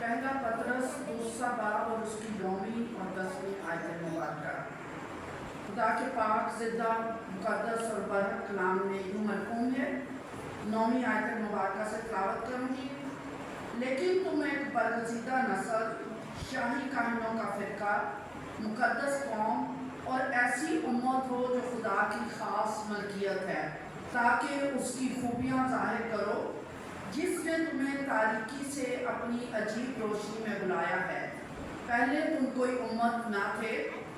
पहला पतरस दूसरा बाब और उसकी 9वीं और 10वीं आयत मुबारका। खुदा के पाक ज़िंदा मुक़द्दस और बरहक कलाम में यूँ मरकूम है। 9वीं आयत मुबारका से तिलावत करूँगी। लेकिन तुम एक बरगज़ीदा नस्ल, शाही काहिनों का फ़िरका, मुक़द्दस कौम और ऐसी उम्मत हो जो खुदा की ख़ास मलकियत है, ताकि उसकी खूबियाँ ज़ाहिर करो जिसने तुम्हें तारीकी से अपनी अजीब रोशनी में बुलाया है। पहले तुम कोई उम्मत ना थे,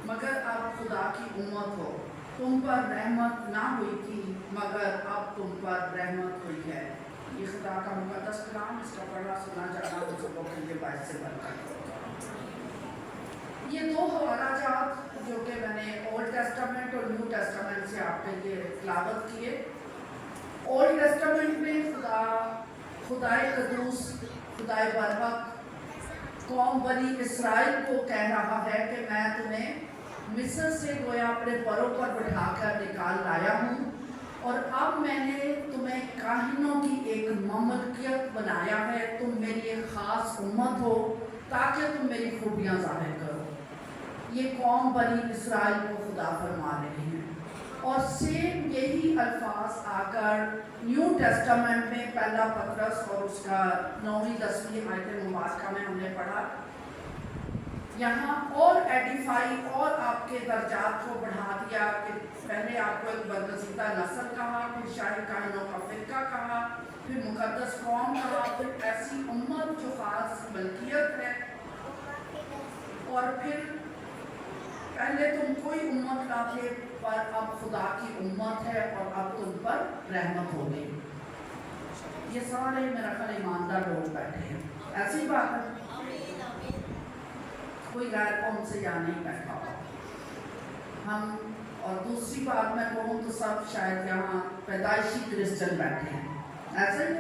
मगर अब खुदा की उम्मत हो। तुम पर रहमत ना हुई थी, मगर अब तुम पर रहमत हुई है। ये खुदा का मुक़द्दस कलाम, इसका पढ़ना सुना जाना हम सबों के लिए बाइस से बरकत। ये दो हवालाजात जो कि मैंने ओल्ड टेस्टामेंट और न्यू टेस्टामेंट से आपके लिए तिलावत किए। ओल्ड टेस्टामेंट में खुदाए कदूस, खुदाए बरहक कौम बनी इसराइल को कह रहा है कि मैं तुम्हें मिस्र से गोया अपने परों पर बिठाकर निकाल लाया हूँ, और अब मैंने तुम्हें काहिनों की एक ममलकियत बनाया है। तुम मेरी एक ख़ास उम्मत हो, ताकि तुम मेरी खूबियाँ ज़ाहिर करो। ये कौम बनी इसराइल को खुदा फरमा रहे हैं। और सेम यही अल्फाज आकर न्यू टेस्टामेंट में पहला पतरस और उसका 9वीं 10वीं आयत मुबारका में हमने पढ़ा। यहाँ और एडिफाई और आपके दर्जात को बढ़ा दिया कि पहले आपको एक बरगज़ीदा नस्ल कहा, फिर शाही काहिनों का फ़िरका कहा, फिर मुक़द्दस कौम कहा, फिर ऐसी उम्मत जो ख़ास मलकियत है, और फिर पहले तुम कोई उम्मत ना थे, पर अब खुदा की उम्मत है और अब तुम पर रहमत हो गई। ये सारे मेरा ख्याल ईमानदार लोग बैठे हैं, ऐसी बात है। कोई गैर कौम से यहाँ नहीं बैठा हुआ हम। और दूसरी बात मैं कहूँ तो सब शायद यहाँ पैदाइशी क्रिश्चियन बैठे हैं, ऐसे ही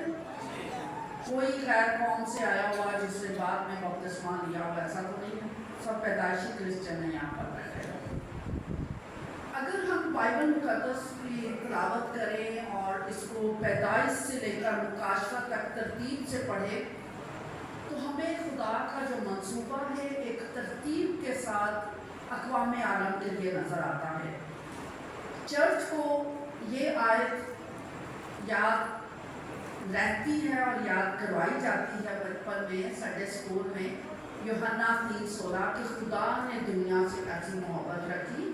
कोई गैर कौम से आया हुआ जिसने बाद में बपतिस्मा लिया हुआ, ऐसा तो नहीं है। सब पैदाइशी क्रिश्चियन है यहाँ पर बैठे। अगर हम बाइबल मुक़द्दस की तिलावत करें और इसको पैदाइश से लेकर मुकाशफा तक तरतीब से पढ़ें, तो हमें खुदा का जो मंसूबा है एक तरतीब के साथ अक़वाम आलम के लिए नज़र आता है। चर्च को ये आयत याद रहती है और याद करवाई जाती है बचपन में संडे स्कूल में, यूहन्ना 3:16 कि खुदा ने दुनिया से ऐसी मोहब्बत रखी।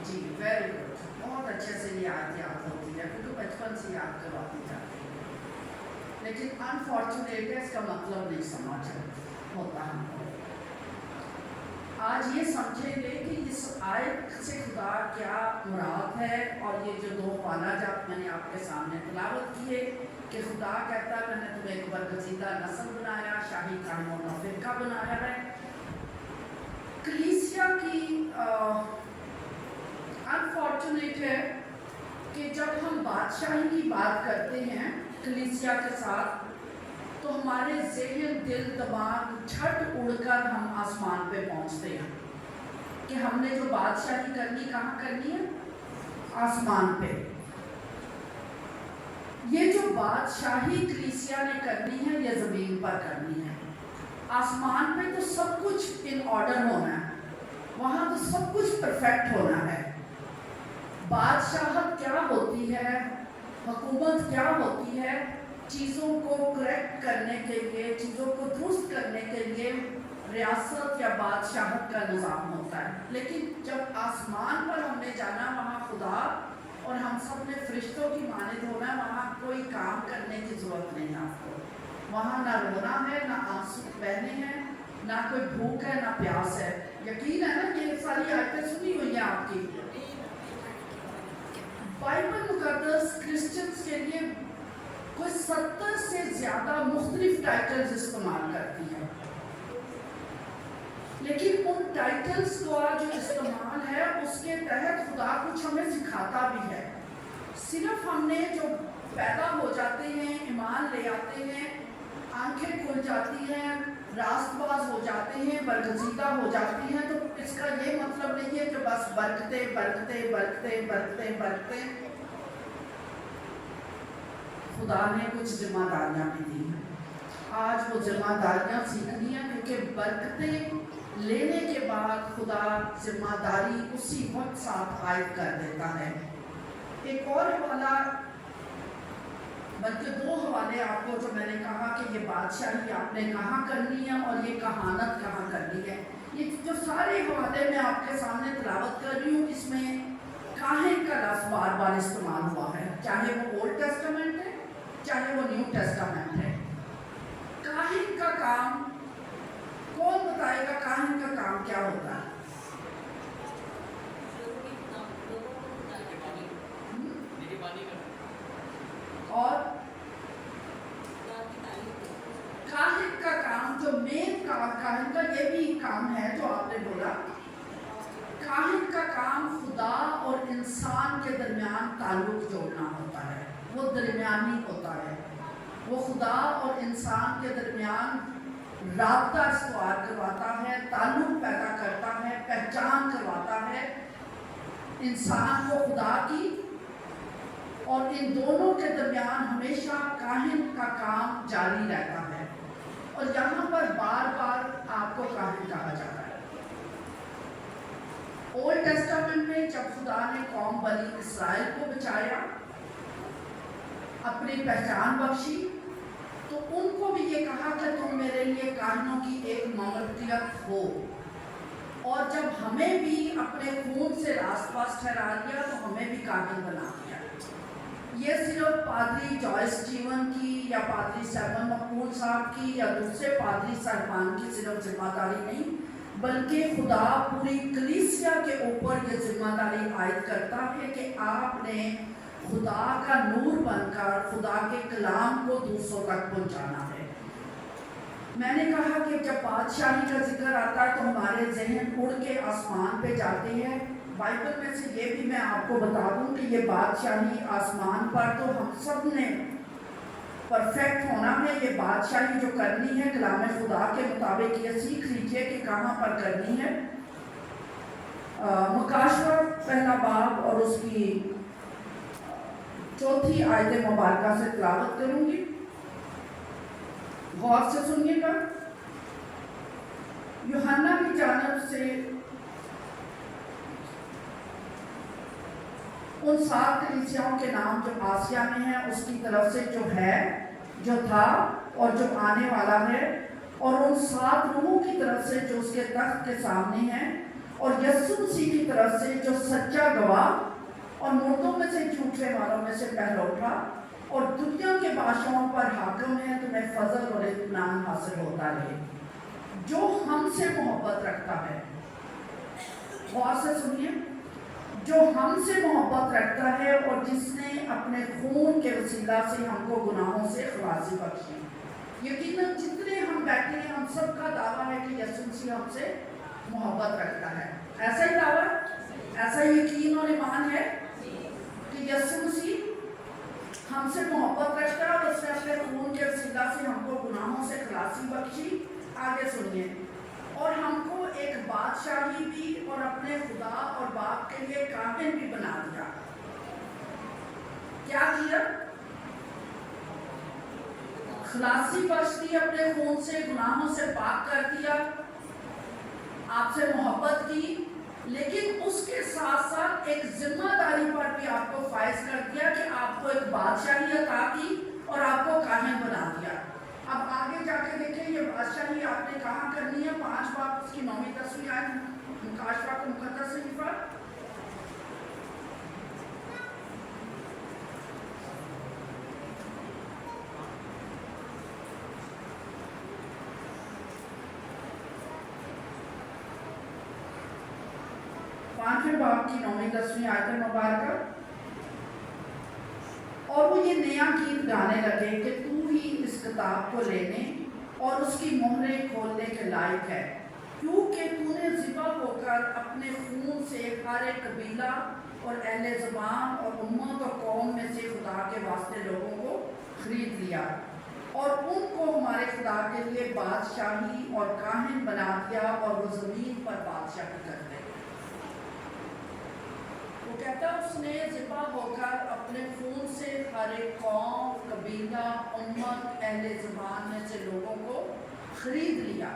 जी वेरी गुड, बहुत अच्छे से ये याद होती है क्योंकि बचपन से याद करवाती जाती है। लेकिन अनफॉर्चुनेट है, इसका मतलब नहीं समझ होता हमको। आज ये समझेंगे कि इस आयत से खुदा क्या मुराद है। और ये जो दो हवालाजात मैंने आपके सामने तिलावत किए कि खुदा कहता है मैंने तुम्हें एक बरगज़ीदा नस्ल बनाया, शाही काहिनों का फ़िरका बनाया है। कलीसिया की अनफॉर्चुनेट है कि जब हम बादशाही की बात करते हैं कलीसिया के साथ, तो हमारे ज़हन, दिल, दिमाग झट उड़कर हम आसमान पे पहुंचते हैं कि हमने जो बादशाही करनी कहाँ करनी है? आसमान पे। ये जो बादशाही कलीसिया ने करनी है ये ज़मीन पर करनी है। आसमान पे तो सब कुछ इन ऑर्डर होना है, वहाँ तो सब कुछ परफेक्ट होना है। बादशाहत क्या होती है, हुकूमत क्या होती है? चीज़ों को करेक्ट करने के लिए, चीज़ों को दुरुस्त करने के लिए रियासत या बादशाहत का निज़ाम होता है। लेकिन जब आसमान पर हमने जाना, वहाँ खुदा और हम सब ने फरिश्तों की मानिंद होना, वहाँ कोई काम करने की ज़रूरत नहीं है आपको। वहाँ ना रोना है, ना आंसू बहने हैं, ना कोई भूख है, ना प्यास है। यकीन है ना, ये सारी आयतें सुनी हुई हैं आपकी। बाइबल मुक़द्दस क्रिश्चियंस के लिए कोई 70 से ज़्यादा मुख्तलिफ टाइटल्स इस्तेमाल करती है, लेकिन उन टाइटल्स का जो इस्तेमाल है उसके तहत खुदा कुछ हमें सिखाता भी है। सिर्फ हमने जो पैदा हो जाते हैं, ईमान ले आते हैं, आंखें खुल जाती हैं, रास्तबाज हो जाते हैं, बरगज़ीदा हो जाती हैं, तो इसका ये मतलब नहीं है कि बस बरकते बरकते बरकते बरकते बरकते خدا نے کچھ ذمہ داریاں بھی دی ہیں. آج وہ ذمہ داریاں سیکھنی ہیں کیونکہ برکتیں لینے کے بعد خدا ذمہ داری اسی وقت ساتھ عائد کر دیتا ہے. ایک اور حوالہ، بلکہ دو حوالے آپ کو جو میں نے کہا کہ یہ بادشاہی آپ نے کہاں کرنی ہے اور یہ کہانت کہاں کرنی ہے، یہ جو سارے حوالے میں آپ کے سامنے تلاوت کر رہی ہوں، اس میں کاہن کا لفظ بار بار استعمال ہوا ہے، چاہے وہ اولڈ ٹیسٹامنٹ ہے چاہے وہ نیو ٹیسٹامنٹ ہے. کاہن کا کام کون بتائے گا؟ کاہن کا کام کیا ہوتا ہے؟ اور کاہن کا کام جو مین کاہن کا یہ بھی کام ہے جو آپ نے بولا، کاہن کا کام خدا اور انسان کے درمیان تعلق جوڑنا ہوتا ہے. وہ درمیانی ہوتا ہے، وہ خدا اور انسان کے درمیان رابطہ استوار کرواتا ہے، تعلق پیدا کرتا ہے، پہچان کرواتا ہے انسان کو خدا کی، اور ان دونوں کے درمیان ہمیشہ کاہن کا کام جاری رہتا ہے. اور یہاں پر بار بار آپ کو کاہن کہا جاتا ہے. اولڈ ٹیسٹامنٹ میں جب خدا نے قوم بنی اسرائیل کو بچایا، اپنی پہچان بخشی، تو ان کو بھی یہ کہا کہ تم میرے لیے کاہنوں کی ایک مملکت ہو. اور جب ہمیں بھی اپنے خون سے راست باز ٹھہرا دیا تو ہمیں بھی کاہن بنا دیا. یہ صرف پادری جوائس جیون کی یا پادری سیون مقبول صاحب کی یا دوسرے پادری صاحبان کی صرف ذمہ داری نہیں، بلکہ خدا پوری کلیسیا کے اوپر یہ ذمہ داری عائد کرتا ہے کہ آپ نے خدا کا نور بن کر خدا کے کلام کو دوسروں تک پہنچانا ہے. میں نے کہا کہ جب بادشاہی کا ذکر آتا ہے تو ہمارے ذہن اڑ کے آسمان پہ جاتے ہیں. بائبل میں سے یہ بھی میں آپ کو بتا دوں کہ یہ بادشاہی آسمان پر تو ہم سب نے پرفیکٹ ہونا ہے. یہ بادشاہی جو کرنی ہے کلام خدا کے مطابق یہ سیکھ لیجئے کہ کہاں پر کرنی ہے. مکاشفہ پہلا باب اور اس کی چوتھی آیت مبارکہ سے تلاوت کروں گی، غور سے سنیے گا. یوحنا کی جانب سے ان 7 کلیسیاؤں کے نام جو آسیا میں ہیں، اس کی طرف سے جو ہے، جو تھا اور جو آنے والا ہے، اور ان 7 روحوں کی طرف سے جو اس کے تخت کے سامنے ہیں، اور یسوع مسیح کی طرف سے جو سچا گواہ اور مردوں میں سے جھوٹنے والوں میں سے پہلا اٹھا اور دنیا کے بادشاہوں پر حاکم ہے، تمہیں فضل اور اطمینان حاصل ہوتا رہے. جو ہم سے محبت رکھتا ہے، غور سے سنیے، جو ہم سے محبت رکھتا ہے اور جس نے اپنے خون کے وسیلہ سے ہم کو گناہوں سے خلاصی بخشی. یقیناً جتنے ہم بیٹھے ہیں ہم سب کا دعویٰ ہے کہ یسوع مسیح ہم سے محبت رکھتا ہے. ایسا ہی دعویٰ، ایسا یقین اور ایمان ہے کہ یسوع مسیح ہم سے محبت رکھتا ہے اور اس نے اپنے خون کے وسیلہ سے ہم کو گناہوں سے خلاصی بخشی. آگے سنیے، اور ہم کو ایک بادشاہی بھی اور اپنے خدا اور باپ کے لیے کاہن بھی بنا دیا. کیا کیا؟ خلاصی بخش دی، اپنے خون سے گناہوں سے پاک کر دیا، آپ سے محبت کی، لیکن اس کے ساتھ ساتھ ایک ذمہ داری پر بھی آپ کو فائز کر دیا کہ آپ کو ایک بادشاہی عطا کی اور آپ کو کاہن بنا دیا. اب آگے جا کے دیکھیں یہ بادشاہی آپ نے کہاں کرنی ہے. 5 باب اس کی 9ویں 10ویں آیت مکاشفہ کو مقدس صحیفہ. پانچویں باب کی 9ویں 10ویں آیت مبارکہ. اور وہ یہ نیا گیت گانے لگے کہ تو ہی اس کتاب کو لینے اور اس کی مہریں کھولنے کے لائق ہے، کیونکہ تو نے ذبح ہو کر اپنے خون سے ہر ایک قبیلہ اور اہل زبان اور امت اور قوم میں سے خدا کے واسطے لوگوں کو خرید لیا اور ان کو ہمارے خدا کے لیے بادشاہی اور کاہن بنا دیا اور وہ زمین پر بادشاہی کرتے. وہ کہتا اس نے ذبح ہو کر اپنے خون سے ہر ایک قوم، قبیلہ मुबीना उम्मत अहले ज़बान में से लोगों को ख़रीद लिया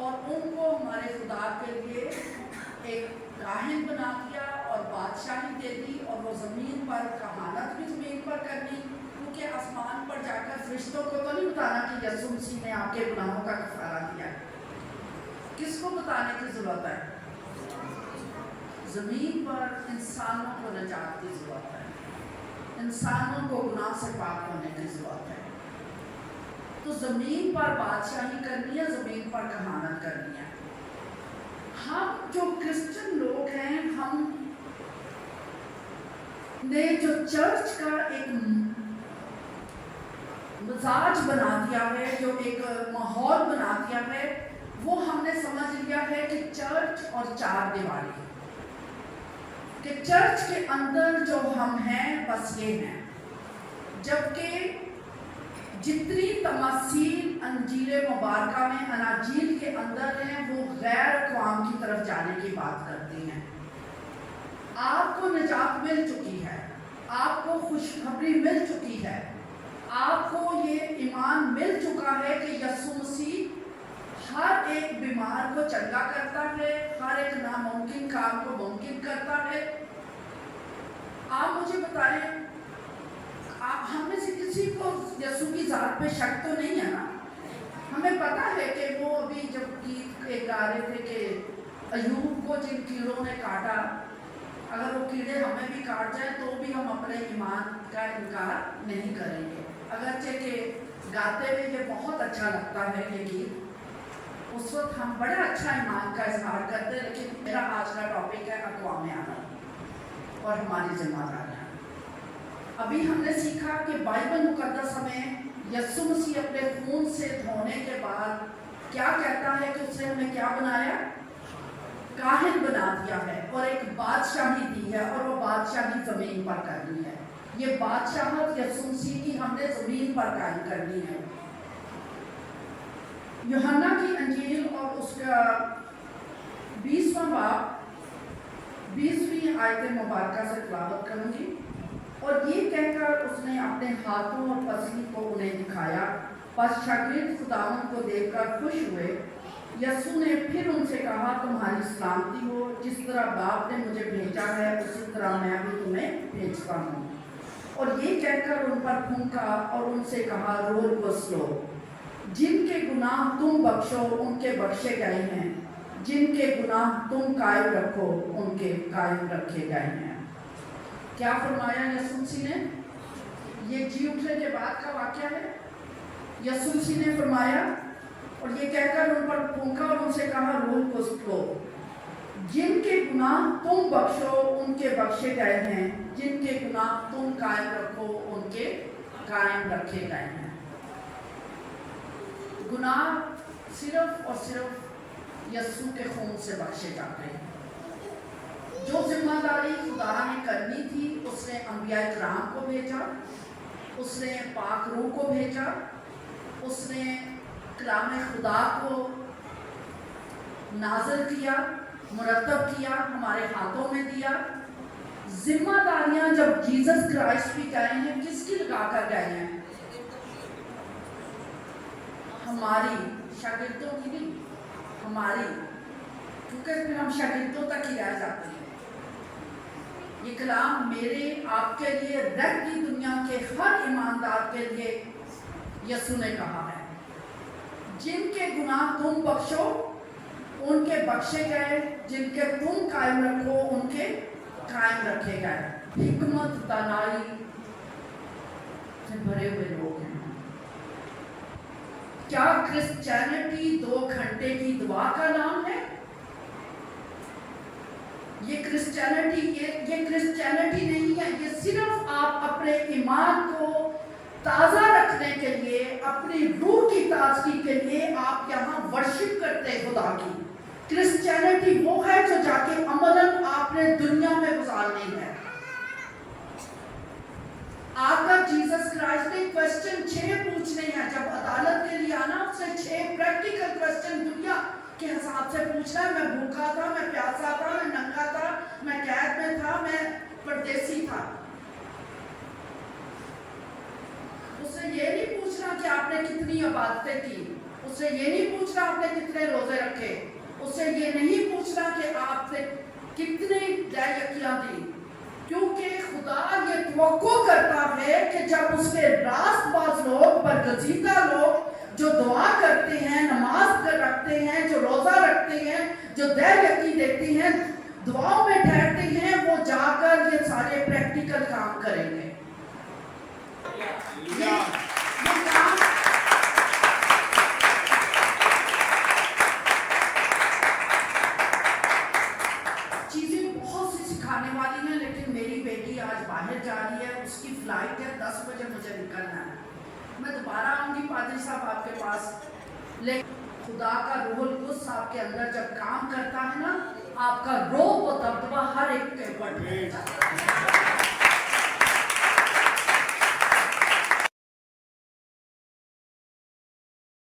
और उनको हमारे खुदा के लिए एक काहिन बना दिया और बादशाही दे दी, और वो ज़मीन पर कहानत भी ज़मीन पर करनी, क्योंकि आसमान पर जाकर फरिश्तों को तो नहीं बताना कि यीशु मसीह ने आपके गुनाहों का कफारा दिया है। किसको बताने की ज़रूरत है? ज़मीन पर इंसानों को निजात की ज़रूरत है, इंसानों को गुनाह से पाक होने की ज़रूरत है। तो ज़मीन पर बादशाही करनी है, ज़मीन पर कहानत करनी है। हम जो क्रिश्चियन लोग हैं, हम ने जो चर्च का एक मिजाज बना दिया है, जो एक माहौल बना दिया है, वो हमने समझ लिया है कि चर्च और चार दीवारी, कि चर्च के अंदर जो हम हैं बस ये हैं, जबकि जितनी तमासील अंजील मुबारका में अनाजील के अंदर हैं वो गैर अक़वाम की तरफ जाने की बात करती हैं। आपको निजात मिल चुकी है, आपको खुशखबरी मिल चुकी है, आपको ये ईमान मिल चुका है कि यीशु मसीह हर एक बीमार को चंगा करता है, हर एक नामुमकिन काम को मुमकिन करता है। आप मुझे बताएं, आप हम में से किसी को यीशु की ज़ात पे शक तो नहीं है ना? हमें पता है कि वो अभी जब गीत के गा रहे थे कि अयूब को जिन कीड़ों ने काटा, अगर वो कीड़े हमें भी काट जाए तो भी हम अपने ईमान का इनकार नहीं करेंगे। अगरचे कि गाते हुए ये बहुत अच्छा लगता है ये गीत, उस वक्त हम बड़ा अच्छा ईमान का इजहार करते हैं। लेकिन मेरा आज का टॉपिक है अक़वाम आलम और हमारी जिम्मेदारियाँ। अभी हमने सीखा कि बाइबल मुकद्दस हमें यीशु मसीह अपने खून से धोने के बाद क्या कहता है कि उसने हमें क्या बनाया? काहिन बना दिया है और एक बादशाही दी है, और वो बादशाही ज़मीन पर करनी है। ये बादशाहत यीशु मसीह की हमने ज़मीन पर कायम करनी है। यूहन्ना की अंजील और उसका 20वां बाब 20वीं आयत मुबारका से तिलावत करूँगी। और ये कहकर उसने अपने हाथों और पसली को उन्हें दिखाया। बस शागिर्द खुदावंद को देखकर खुश हुए। यीशु ने फिर उनसे कहा, तुम्हारी सलामती हो, जिस तरह बाप ने मुझे भेजा है उसी तरह मैं भी तुम्हें भेजता हूँ। और ये कहकर उन पर फूंका और उनसे कहा, रोल को स्लो। जिनके गुनाह तुम बख्शो उनके बख्शे गए हैं, जिनके गुनाह तुम कायम रखो उनके कायम रखे गए हैं। क्या फरमाया यीशु मसीह ने? ये जी उठने के बाद का वाक्य है। यीशु मसीह ने फरमाया और ये कहकर उन पर फूंका और उनसे कहा, रोल को स्लो। जिनके गुनाह तुम बख्शो उनके बख्शे गए हैं, जिनके गुनाह तुम कायम रखो उनके कायम रखे गए हैं। गुनाह सिर्फ और सिर्फ यीशु के खून से बख्शे जाते हैं। जो जिम्मेदारी खुदा ने करनी थी उसने अंबिया इकराम को भेजा, उसने पाक रूह को भेजा, उसने कलाम खुदा को नाज़िल किया, मुरतब किया, हमारे हाथों में दिया। जिम्मेदारियां जब जीसस क्राइस्ट भी गए हैं, किसकी लगा कर गए हैं? हमारी, शागिर्दों की नहीं, हमारी, क्योंकि फिर हम शागिर्दों तक ही रह जाते हैं। ये कलाम मेरे आपके लिए, रहती दुनिया के हर ईमानदार के लिए यीशु ने कहा है, जिनके गुनाह तुम बख्शो उनके बख्शे गए, जिनके तुम कायम रखो उनके कायम रखे गए। हिकमत दानाई से भरे हुए लोग हैं। क्या क्रिश्चियनिटी 2 घंटे की दुआ का नाम है? ये क्रिश्चियनिटी नहीं है। ये सिर्फ आप अपने ईमान को ताज़ा रखने के लिए, अपनी रूह की ताजगी के लिए आप यहाँ वर्शिप करते हैं खुदा की। क्रिश्चियनिटी वो है जो जाके अमलन आपने दुनिया में गुजारनी है। आपका जीसस क्राइस्ट ने क्वेश्चन 6 पूछने हैं। जब अदालत के लिए आना, उसने 6 प्रैक्टिकल क्वेश्चन दुनिया के हिसाब से पूछना है। मैं भूखा था, मैं प्यासा था, मैं नंगा था, मैं कैद में था, मैं परदेसी था। उससे ये नहीं पूछना कि आपने कितनी इबादतें की, उससे ये नहीं पूछना आपने कितने रोजे रखे, उससे ये नहीं पूछना कि आपने कितनी यकियां दी, क्योंकि खुदा ये तवक्को करता है कि जब उसके रास्तबाज लोग, बरगजीदा लोग जो दुआ करते हैं, नमाज रखते हैं, जो रोजा रखते हैं, जो देर यकी देते हैं, दुआओं में ठहरते हैं, वो जाकर ये सारे प्रैक्टिकल काम करेंगे। ये काम चीजें बहुत सी सिखाने वाली हैं, लेकिन मेरी बेटी आज बाहर जा रही है, उसकी फ्लाइट है, 10 बजे मुझे निकलना है। मैं दोबारा आऊंगी पादरी साहब आपके पास, लेकिन खुदा का रूहुल कुद्स आपके अंदर जब काम करता है ना, आपका रोब और दबदबा हर एक के ऊपर जाता है।